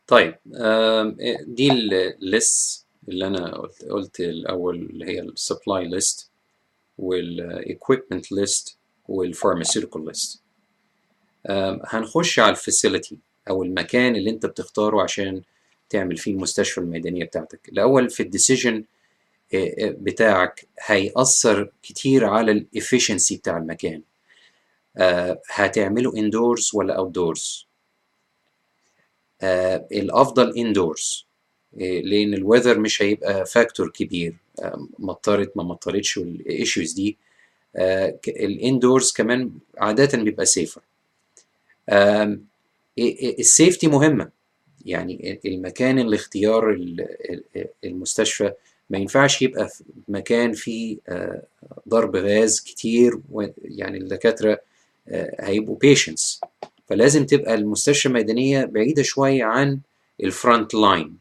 طيب دي الليست اللي انا قلت الاول اللي هي السبلاي ليست والايكويبمنت ليست والفارماسيوتيكال ليست. هنخش على الفاسيلتي او المكان اللي انت بتختاره عشان تعمل فيه المستشفى الميدانيه بتاعتك. الاول في الديسيجن بتاعك هيأثر كتير على الافشنسي بتاع المكان. هتعمله اندورز ولا اوتدورز؟ الافضل اندورز، لان الويذر مش هيبقى فاكتور كبير. مطرت ما مطرتش والايشوز دي. الاندورز كمان عاده بيبقى سيفر. السيفتي مهمه، يعني المكان اللي اختيار المستشفى ما ينفعش يبقى في مكان فيه ضرب غاز كتير، يعني الدكاتره هيبقوا patients، فلازم تبقى المستشفى الميدانيه بعيده شويه عن الفرونت لاين.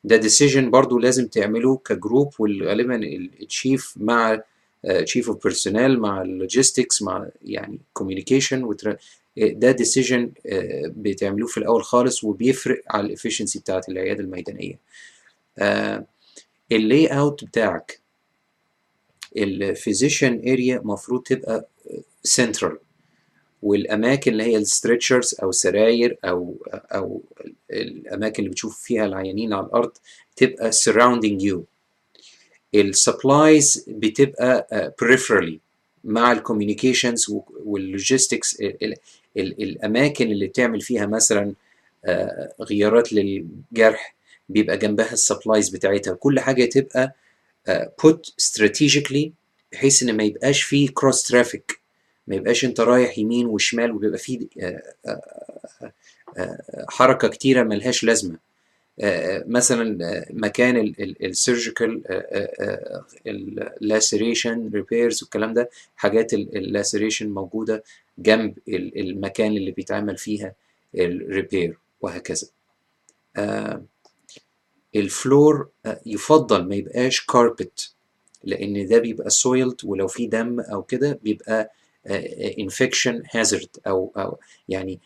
ده ديسيجن برضو لازم تعمله كجروب، وغالبا التشيف مع تشيف اوف بيرسونال مع اللوجيستكس مع يعني كوميونيكيشن. ده ديسيجن بتعملوه في الاول خالص وبيفرق على الافشنسي بتاعت العياده الميدانيه. اللاي اوت بتاعك، الفيزيشن اريا المفروض تبقى سنترال، والاماكن اللي هي الستريتشرز او سراير او الاماكن اللي بتشوف فيها العيانين على الارض تبقى surrounding you. السبلايز بتبقى peripherally مع الكوميونيكيشنز واللوجيستكس. الاماكن اللي بتعمل فيها مثلا غيارات للجرح بيبقى جنبها السبلايز بتاعتها. كل حاجه تبقى put strategically بحيث ان ما يبقاش فيه كروس ترافيك، ما يبقاش انت رايح يمين وشمال وبيبقى فيه حركه كتيره ملهاش لازمه. مثلا مكان السيرجيكال اللاسيريشن ريبيرز والكلام ده، حاجات اللاسيريشن موجوده جنب المكان اللي بيتعمل فيها الريبير وهكذا. الفلور يفضل ما يبقاش كاربت، لان ده بيبقى سويلد، ولو في دم او كده بيبقى انفكشن هازارد او يعني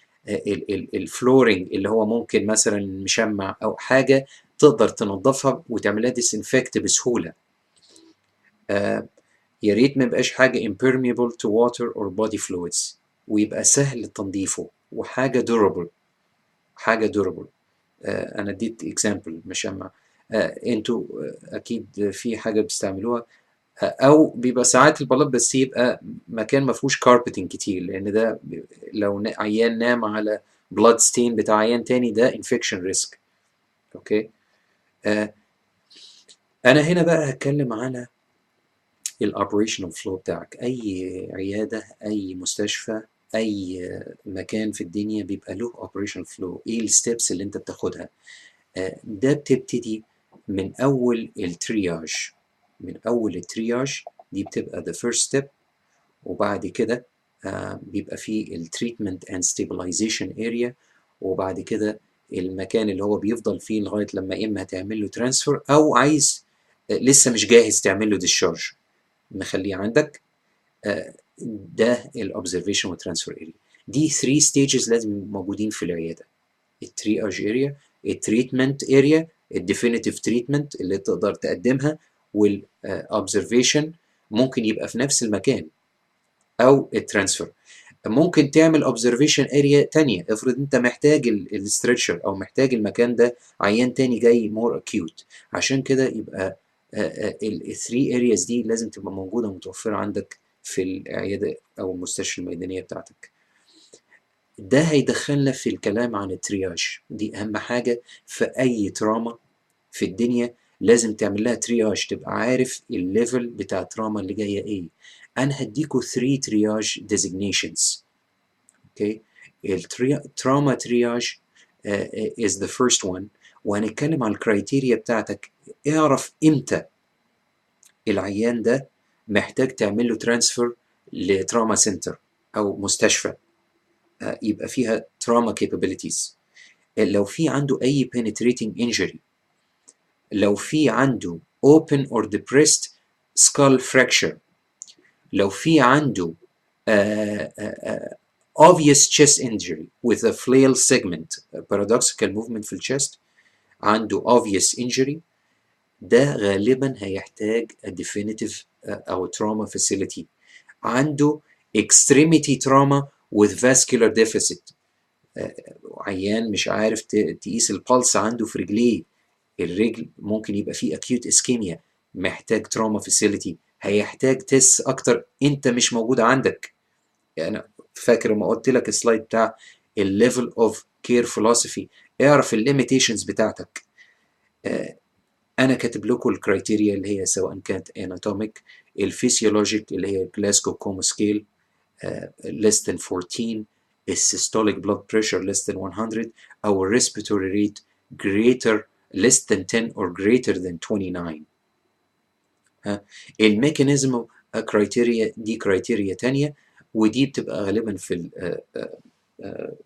الفلورنج اللي هو ممكن مثلا مشمع او حاجه تقدر تنظفها وتعملها ديسانفكت بسهوله. يا ريت ما يبقاش حاجه impermeable to water or body fluids، ويبقى سهل تنظيفه وحاجه durable. حاجه durable. انا اديت اكزامبل مشمع. انتوا اكيد في حاجه بتستعملوها، او بيبقى ساعات البلاط بس يبقى مكان ما فيهوش كاربتنج كتير، لان ده لو عيان نام على بلاد ستين بتاع عيان تاني ده انفكشن ريسك. اوكي. انا هنا بقى هتكلم على الاوبريشنال فلو بتاعك. اي عياده، اي مستشفى، اي مكان في الدنيا بيبقى له اوبريشنال فلو. ايه الستبس اللي انت بتاخدها؟ ده بتبتدي من اول الترياج. من اول الترياج دي بتبقى the first step، وبعد كده بيبقى فيه التريتمنت اند ستابلايزيشن اريا، وبعد كده المكان اللي هو بيفضل فيه لغايه لما اما هتعمل له ترانسفير او عايز لسه مش جاهز تعمل له ديسشارج نخليه عندك. ده الاوبزرفيشن والترانسفير اريا. دي 3 ستيجز لازم موجودين في العياده: الترياج اريا، التريتمنت اريا، الديفينيتيف تريتمنت اللي تقدر تقدمها، والاوبزرفيشن ممكن يبقى في نفس المكان او الترانسفير. ممكن تعمل اوبزرفيشن اريا تانية. افرض انت محتاج الاسترتشر او محتاج المكان ده عيان تاني جاي مور اكيوت، عشان كده يبقى الثري ارياز دي لازم تبقى موجوده متوفره عندك في العياده او المستشفى الميدانيه بتاعتك. ده هيدخلنا في الكلام عن الترياج. دي اهم حاجه في اي تراما في الدنيا، لازم تعمل لها ترياج، تبقى عارف الليفل بتاع التراما اللي جايه ايه. انا هديكوا 3 ترياج designations. اوكي. التراما ترياج is the first one، وهنتكلم عن الكرايتيريا بتاعتك. اعرف امتى العيان ده محتاج تعمل له ترانسفير لتراما سنتر او مستشفى يبقى فيها تراما كابابيلتيز. لو في عنده اي penetrating injury، لو في عنده open or depressed skull fracture، لو في عنده obvious chest injury with a flail segment paradoxical movement في الchest، عنده obvious injury، ده غالبا هيحتاج a definitive أو trauma facility. عنده extremity trauma with vascular deficit، عيان مش عارف تقيس البلس عنده في رجليه، الرجل ممكن يبقى فيه acute ischemia، محتاج trauma facility، هيحتاج تيست أكتر أنت مش موجودة عندك. يعني أنا فاكر ما قلت لك السلايد بتاع الليفل اوف كير فيلوسفي، اعرف الليميتيشنز بتاعتك. انا كاتب لكم الكرايتيريا اللي هي سواء كانت اناتوميك، الفسيولوجيك اللي هي جلاسكو كوما سكيل less than 14، السيستوليك بلاد بريشر less than 100، او الريسبيتوري ريت greater less than 10 or greater than 29. الميكانيزم كرايتيريا دي كرايتيريا تانية، ودي بتبقى غالبا في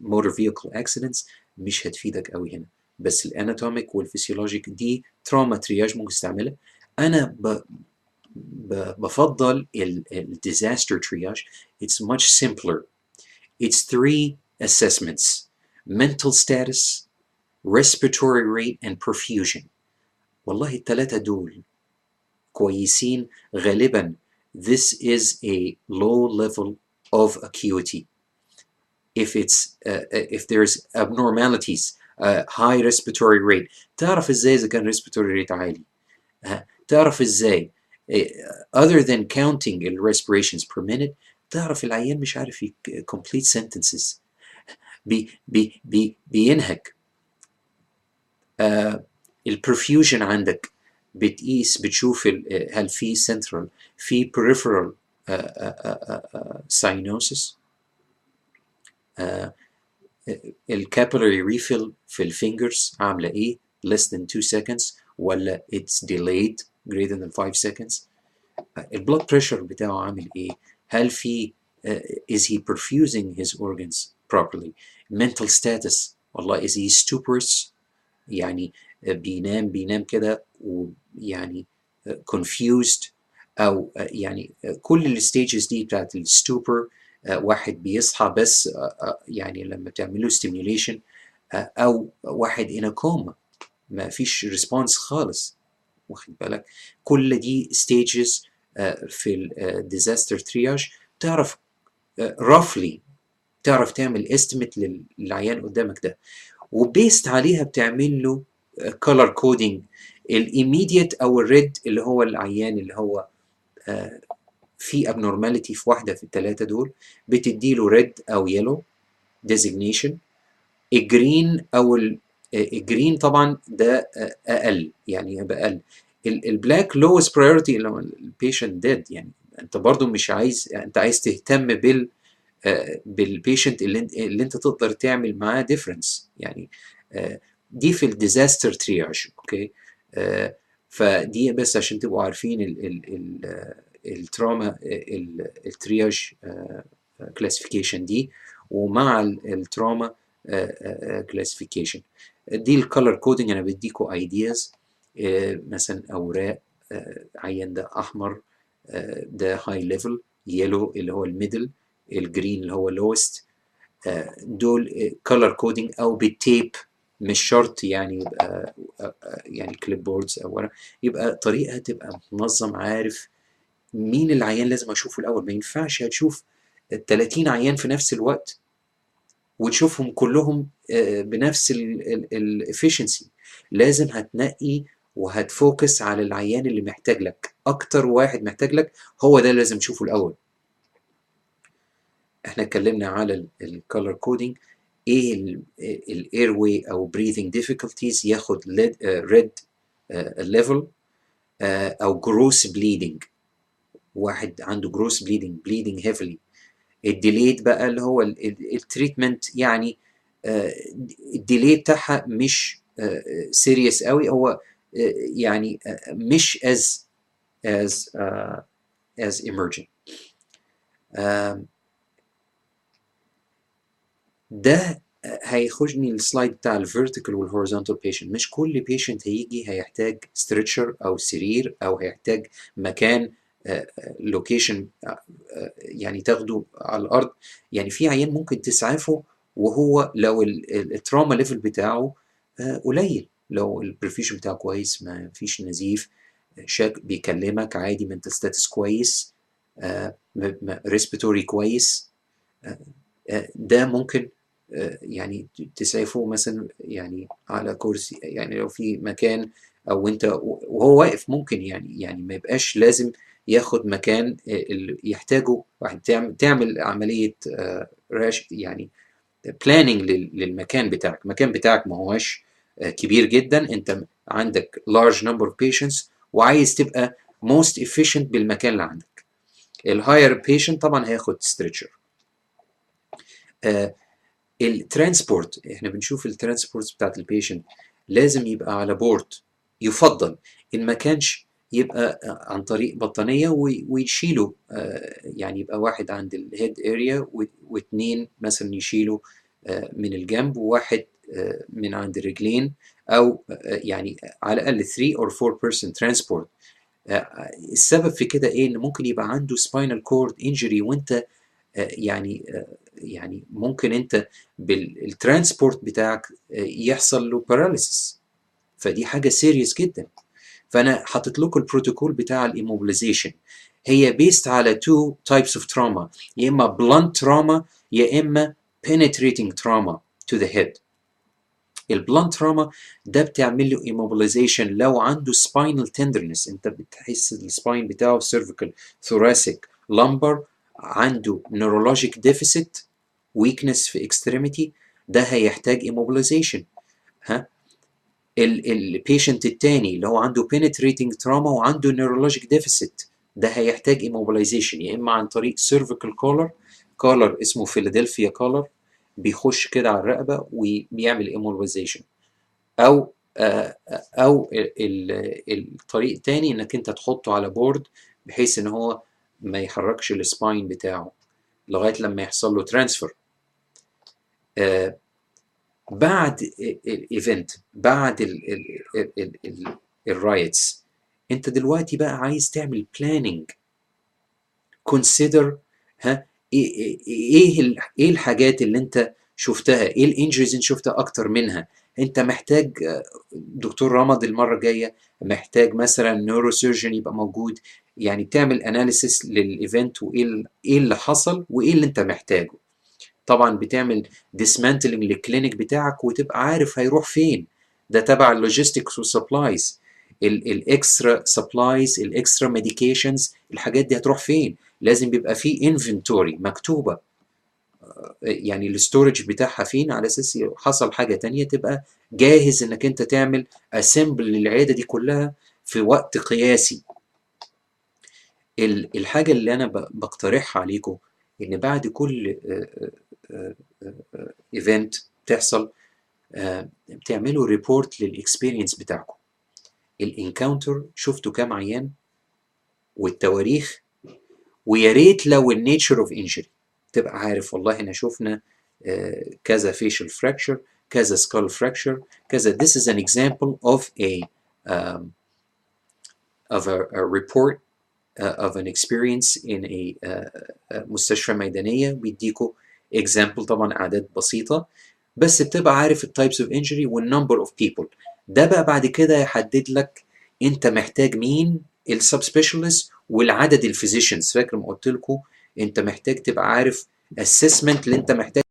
motor vehicle accidents، مش هتفيدك قوي هنا. بس الاناتوميك والفسيولوجيك دي تراما ترياج ممكن تستعملها. انا بفضل الديزاستر ترياج. It's much simpler. It's 3 assessments: mental status, respiratory rate and perfusion. والله الثلاثة دول كويسين غالبا. This is a low level of acuity. If there's abnormalities, high respiratory rate، تعرف ازاي اذا كان respiratory rate عالي؟ تعرف ازاي other than counting the respirations per minute، تعرف العيان مش عارف complete sentences، بينهك. البرفيوجن عندك بتقيس، بتشوف هل في central، في peripheral cyanosis، الكابيلاري ريفيل في الفينجرز عاملة ايه؟ less than 2 seconds ولا it's delayed greater than 5 seconds. البلد بريشر بتاعه عامل ايه؟ هل في is he perfusing his organs properly؟ mental status، والله is he stuporous، يعني بينام كده ويعني confused، او يعني كل الستيجز دي بتاعت الستوبر، واحد بيصحى بس يعني لما تعمله stimulation، او واحد in a coma ما فيش response خالص، واخد بالك. كل دي stages في الديزاستر ترياج، تعرف roughly تعرف تعمل estimate للعيان قدامك ده، وبيست عليها بتعمل له color coding. الايميديت او الريد اللي هو العيان اللي هو في abnormality في واحدة في الثلاثة دول، بتديله ريد أو يلو designation. الجرين أو الجرين طبعا ده أقل، يعني يبقى أقل. البلاك lowest priority اللي هو البيشنت dead، يعني أنت برضو مش عايز، أنت عايز تهتم بالبيشنت اللي أنت تقدر تعمل معاه difference، يعني دي في الديزاستر ترياج. أوكي، فدي بس عشان تبقوا عارفين التراما الترياج كلاسيفيكيشن دي، ومع التراما كلاسيفيكيشن دي الكالر كودنج. انا بديكوا ايدياز، مثلا اوراق، عيان ده احمر، ده هاي ليفل، يلو اللي هو الميدل، الجرين اللي هو لوست. دول كالر كودنج او بالتيب، مش شرط يعني يبقى يعني كليب بوردز او ورق، يبقى طريقه تبقى منظم، عارف مين العيان لازم اشوفه الاول. ما ينفعش هتشوف 30 عيان في نفس الوقت وتشوفهم كلهم بنفس الافشنسي، لازم هتنقي وهتفوكس على العيان اللي محتاج لك، اكتر واحد محتاج لك هو ده اللي لازم تشوفه الاول. احنا اتكلمنا على الكالر كودينج. ايه الاير واي او بريثنج ديفيكولتيز، ياخد ريد ليفل او جروس بليدنج، واحد عنده جروس بليدنج هيفلي. الديليد بقى اللي هو التريتمنت، يعني الديلي بتاعها مش سيريس قوي، هو يعني مش as emerging. ده هيخرجني السلايد بتاع الفيرتيكال والهوريزونتال بيشنت. مش كل بيشنت هيجي هيحتاج ستريتشر او سرير او هيحتاج مكان لوكيشن يعني تاخده على الارض. يعني في عيان ممكن تسعفه وهو لو التراما ليفل بتاعه قليل، لو البرفيوجن بتاعه كويس، ما فيش نزيف، شاك بيكلمك عادي، ما انت ستاتس كويس، ريسبيتوري كويس، ده ممكن يعني تسعفه مثلا يعني على كرسي، يعني لو في مكان او انت وهو واقف ممكن يعني ما يبقاش لازم ياخد مكان اللي يحتاجه واحد، تعمل عملية راش يعني بلاننج للمكان بتاعك. المكان بتاعك ما هوش كبير جدا، انت عندك large number of patients وعايز تبقى most efficient بالمكان اللي عندك. الهاير patient طبعا هياخد stretcher. الترانسبورت، احنا بنشوف الترانسبورت بتاعت البيشنت لازم يبقى على بورد، يفضل ان ما كانش يبقى عن طريق بطانيه ويشيله، يعني يبقى واحد عند الهيد اريا واثنين مثلا يشيلوا من الجنب، وواحد من عند الرجلين، او يعني على الاقل 3 or 4 person transport. السبب في كده ايه؟ ان ممكن يبقى عنده spinal cord injury وانت يعني ممكن انت بالترانسبورت بتاعك يحصل له باراليسيس، فدي حاجه سيريس جدا. فانا حاطط لكم البروتوكول بتاع الايموبيلايزيشن، هي بيست على تو تايبس اوف تراما، يا اما بلانت تراما يا اما penetrating trauma to the head. البلانت تراما ده بتعمل له ايموبيلايزيشن لو عنده سباينال تندرنس، انت بتحس السباين بتاعه سيرفيكال ثوراسيك لامبر، عنده نيورولوجيك ديفيسيت ويكنس في اكستريميتي، ده هيحتاج ايموبيلايزيشن. ها البيشنت التاني اللي هو عنده penetrating تراما وعنده نيورولوجيك ديفيسيت، ده هيحتاج ايموبيلايزيشن يا اما عن طريق سيرفيكال كولر اسمه فيلادلفيا كولر، بيخش كده على الرقبه وبيعمل ايموبيلايزيشن، او الطريق التاني انك انت تحطه على بورد بحيث ان هو ما يحركش السباين بتاعه لغايه لما يحصل له ترانسفير. بعد الايفنت، بعد الرايتس، انت دلوقتي بقى عايز تعمل بلاننج، كونسيدر ها ايه الحاجات اللي انت شفتها، ايه الانجريز انت شفتها اكتر منها. انت محتاج دكتور رمض المره الجايه، محتاج مثلا نيورو سيرجن يبقى موجود، يعني تعمل اناليسيس للايفنت وايه اللي حصل وايه اللي انت محتاجه. طبعا بتعمل ديسمانتلنج للكلينيك بتاعك وتبقى عارف هيروح فين، ده تبع اللوجيستكس والسبلايز، الاكسترا سبلايز، الاكسترا ميديكيشنز، الحاجات دي هتروح فين. لازم بيبقى فيه انفنتوري مكتوبه، يعني الستورج بتاعها فين، على اساس حصل حاجه تانية تبقى جاهز انك انت تعمل اسمبل للعياده دي كلها في وقت قياسي. الحاجه اللي انا بقترحها عليكم ان بعد كل ايفنت بتحصل بتعملوا ريبورت للاكسبيرينس بتاعكم، الانكاونتر شفتوا كام عيان والتواريخ، ويا ريت لو النيتشر اوف انجري تبقى عارف والله احنا شفنا كذا facial fracture، كذا skull fracture، كذا. This is an example of a report of an experience in a مستشفى ميدانيه، بيديكوا example، طبعا اعداد بسيطه بس بتبقى عارف التايبس اوف انجري والنمبر اوف بيبل. ده بقى بعد كده يحدد لك انت محتاج مين السب سبيشالست والعدد الفيزيشنز. فاكر ما قلت لكم انت محتاج تبقى عارف assessment اللي انت محتاج